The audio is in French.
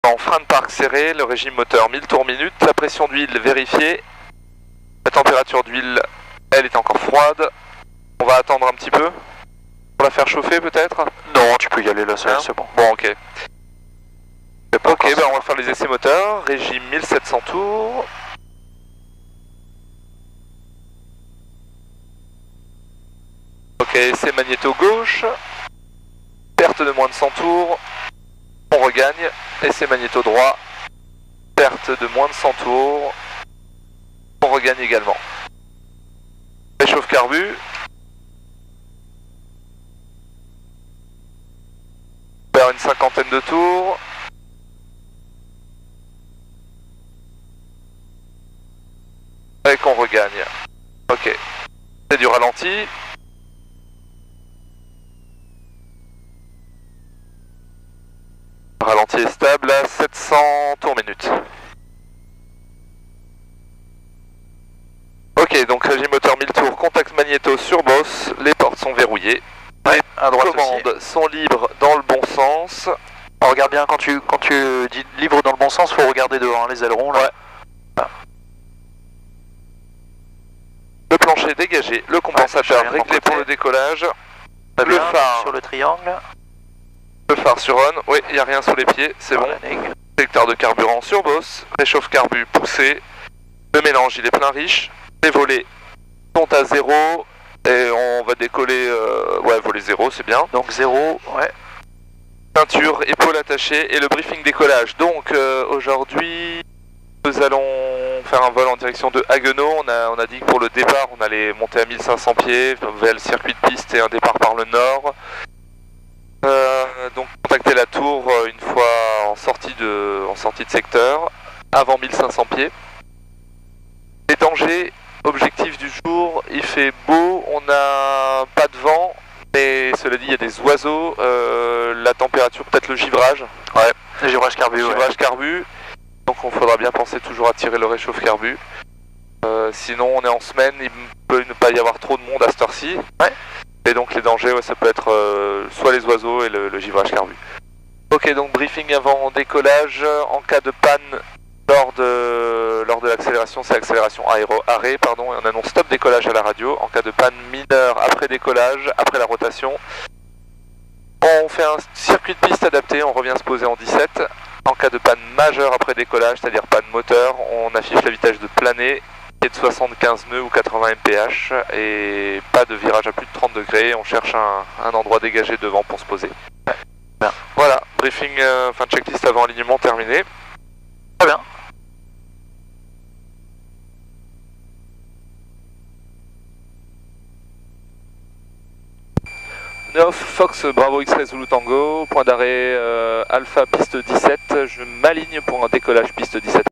En frein de parc serré, le régime moteur 1000 tours minute, la pression d'huile vérifiée, la température d'huile, elle est encore froide. On va attendre un petit peu pour la faire chauffer peut-être. Non, tu peux y aller là, c'est bon. Bon, ok. Ok, ben on va faire les essais moteurs, régime 1700 tours. Ok, essai magnéto gauche, perte de moins de 100 tours, on regagne, essai magnéto droit, perte de moins de 100 tours, on regagne également. Réchauffe carbu. Faire une cinquantaine de tours. Et qu'on regagne. Ok. C'est du ralenti. Ralenti est stable à 700 tours minute. Ok, donc régime moteur 1000 tours, contact magnéto sur bosse, les portes sont verrouillées. Ouais, à droite Les commandes aussi. sont libres dans le bon sens. On regarde bien, quand tu dis libre dans le bon sens, faut regarder devant, les ailerons là. Ouais. Le plancher dégagé, le compensateur Ouais, réglé pour le décollage. Pas Le bien, phare. sur le triangle. Le phare sur on, oui, il n'y a rien sous les pieds, c'est bon. Sélecteur de carburant sur bosse, réchauffe carbu poussé. Le mélange il est plein riche. Les volets sont à 0 et on va décoller, ouais, volet 0 c'est bien. Donc 0, ouais. Ceinture, épaule attachée et le briefing décollage. Donc aujourd'hui nous allons faire un vol en direction de Haguenau. On a dit que pour le départ on allait monter à 1500 pieds vers le circuit de piste et un départ par le nord. Donc contacter la tour une fois en sortie de secteur avant 1500 pieds. Les dangers, objectif du jour, il fait beau, on n'a pas de vent, mais cela dit il y a des oiseaux, la température, peut-être le givrage. Ouais, le givrage carbu. Givrage carbu, donc il faudra bien penser toujours à tirer le réchauffe carbu. Sinon on est en semaine, il peut ne pas y avoir trop de monde à cette heure-ci. Ouais. Et donc les dangers, ouais, ça peut être soit les oiseaux et le givrage carbu. Ok, donc briefing avant décollage, en cas de panne lors de l'accélération, c'est accélération arrêt, pardon, et on annonce stop décollage à la radio. En cas de panne mineure après décollage, après la rotation, on fait un circuit de piste adapté, on revient se poser en 17. En cas de panne majeure après décollage, c'est-à-dire panne moteur, on affiche la vitesse de planée qui est de 75 nœuds ou 80 mph et pas de virage à plus de 30 degrés, on cherche un endroit dégagé devant pour se poser. Bien. Voilà, briefing, enfin checklist avant alignement terminé. Très bien. Fox Bravo X-Ray Zulu Tango, point d'arrêt Alpha piste 17, je m'aligne pour un décollage piste 17.